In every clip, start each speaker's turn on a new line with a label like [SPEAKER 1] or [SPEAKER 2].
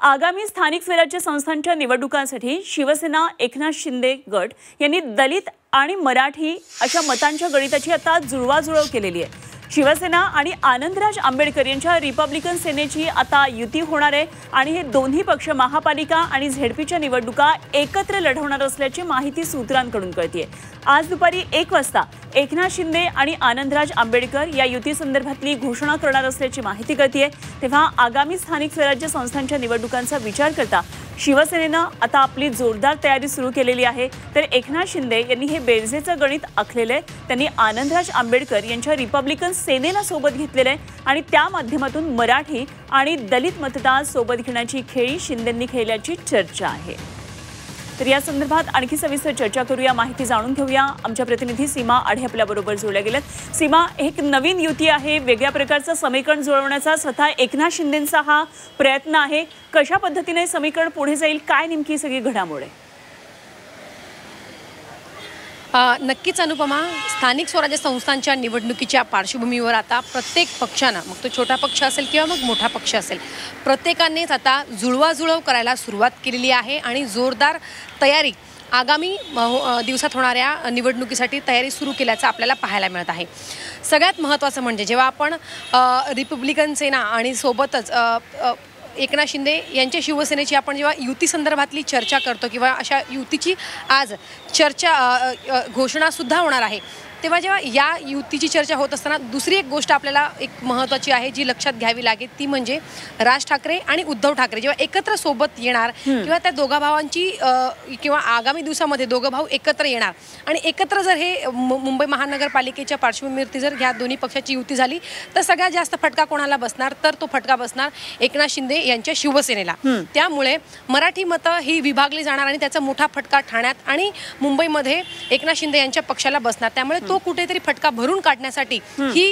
[SPEAKER 1] आगामी स्थानिक स्वराज्य संस्थांच्या निवडणुकांसाठी शिवसेना एकनाथ शिंदे गट यांनी दलित आणि मराठी अशा मतांच्या गणिताची आता जुळवाजुळव केलेली आहे। शिवसेना आणि आनंदराज आंबेडकर यांच्या रिपब्लिकन सेनेची आता युती होणार आहे आणि हे दोन्ही पक्ष महापालिका आणि झेडपीच्या निवडणुका एकत्र लढवणार असल्याची माहिती सूत्रांकडून कळतेय। आज दुपारी 1 वाजता एकनाथ शिंदे आणि आनंदराज आंबेडकर या युती संदर्भातली घोषणा करणार असल्याची माहिती कळतेय। तेव्हा आगामी स्थानिक स्वराज्य संस्थांच्या निवडणुकांचा विचार करता शिवसेनेनं आता आपली जोरदार तयारी सुरू केलेली आहे। तर एकनाथ शिंदे यांनी हे बेरजेचं गणित आखलेलं आहे। त्यांनी आनंदराज आंबेडकर यांच्या रिपब्लिकन सेनेला सोबत घेतलेलं आहे आणि त्या माध्यमातून मराठी आणि दलित मतदार सोबत घेण्याची खेळी शिंदेंनी खेळल्याची चर्चा आहे। तर या संदर्भात आणखी सविस्तर चर्चा करूया, माहिती जाणून घेऊया। आमच्या प्रतिनिधी सीमा आढे आपल्या बरोबर जोडल्या गेलेत। सीमा, एक नवीन युती आहे, वेगळ्या प्रकारचं समीकरण जुळवण्याचा स्वतः एकनाथ शिंदेंचा हा प्रयत्न आहे। कशा पद्धतीने समीकरण पुढे जाईल, काय नेमकी सगळी घडामोड आहे?
[SPEAKER 2] नक्कीच अनुपमा, स्थानिक स्वराज्य संस्थांच्या निवडणुकीच्या पार्श्वभूमीवर आता प्रत्येक पक्षानं, मग तो छोटा पक्ष असेल किंवा मग मोठा पक्ष असेल, प्रत्येकानेच आता जुळवाजुळव करायला सुरुवात केलेली आहे आणि जोरदार तयारी आगामी दिवसात होणाऱ्या निवडणुकीसाठी तयारी सुरू केल्याचं आपल्याला पाहायला मिळत आहे। सगळ्यात महत्त्वाचं म्हणजे जेव्हा आपण रिपब्लिकन सेना आणि सोबतच एकनाथ शिंदे यांच्या शिवसेनेची आपण जेव्हा युती संदर्भातली चर्चा करतो किंवा अशा युतीची आज चर्चा घोषणासुद्धा होणार आहे, तेव्हा जेव्हा या युतीची चर्चा होत असताना दुसरी एक गोष्ट आपल्याला एक महत्त्वाची आहे जी लक्षात घ्यावी लागेल, ती म्हणजे राज ठाकरे आणि उद्धव ठाकरे जेव्हा एकत्र सोबत येणार किंवा त्या दोघा भावांची किंवा आगामी दिवसामध्ये दोघं भाऊ एकत्र येणार आणि एकत्र जर हे मुंबई महानगरपालिकेच्या पार्श्वभूमीवरती जर ह्या दोन्ही पक्षाची युती झाली तर सगळ्यात जास्त फटका कोणाला बसणार, तर तो फटका बसणार एकनाथ शिंदे यांच्या शिवसेनेला। त्यामुळे मराठी मतं ही विभागली जाणार आणि त्याचा मोठा फटका ठाण्यात आणि मुंबईमध्ये एकनाथ शिंदे यांच्या पक्षाला बसणार। त्यामुळे तो कुठेतरी फटका भरून काढण्यासाठी ही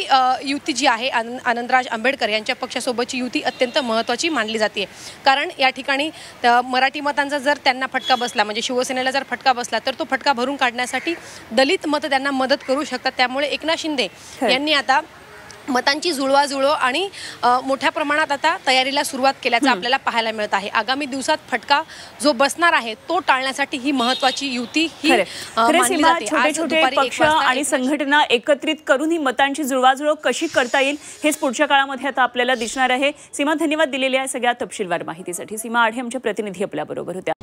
[SPEAKER 2] युती जी आहे आनंदराज आंबेडकर यांच्या पक्षासोबतची युती अत्यंत महत्त्वाची मानली जाते। कारण या ठिकाणी मराठी मतांचा जर त्यांना फटका बसला, म्हणजे शिवसेनेला जर फटका बसला, तर तो फटका भरून काढण्यासाठी दलित मत त्यांना मदत करू शकतात। त्यामुळे एकनाथ शिंदे यांनी आता मतांची जुळवाजुळव आणि मोठ्या प्रमाणात आता तयारीला सुरुवात केल्याचं आपल्याला पाहायला मिळत आहे। आगामी दिवसात फटका जो बसणार आहे तो टाळण्यासाठी ही महत्त्वाची युती ही मानली जाते।
[SPEAKER 1] छोटे छोटे पक्ष आणि संघटना एकत्रित करून ही मतांची जुळवाजुळव कशी करता येईल हेच पुढच्या काळामध्ये आता आपल्याला दिसणार आहे। सीमा, धन्यवाद दिलेल्या सगळ्या तपशीलवार माहितीसाठी। सीमा आढे आमच्या प्रतिनिधी आपल्या बरोबर होत्या।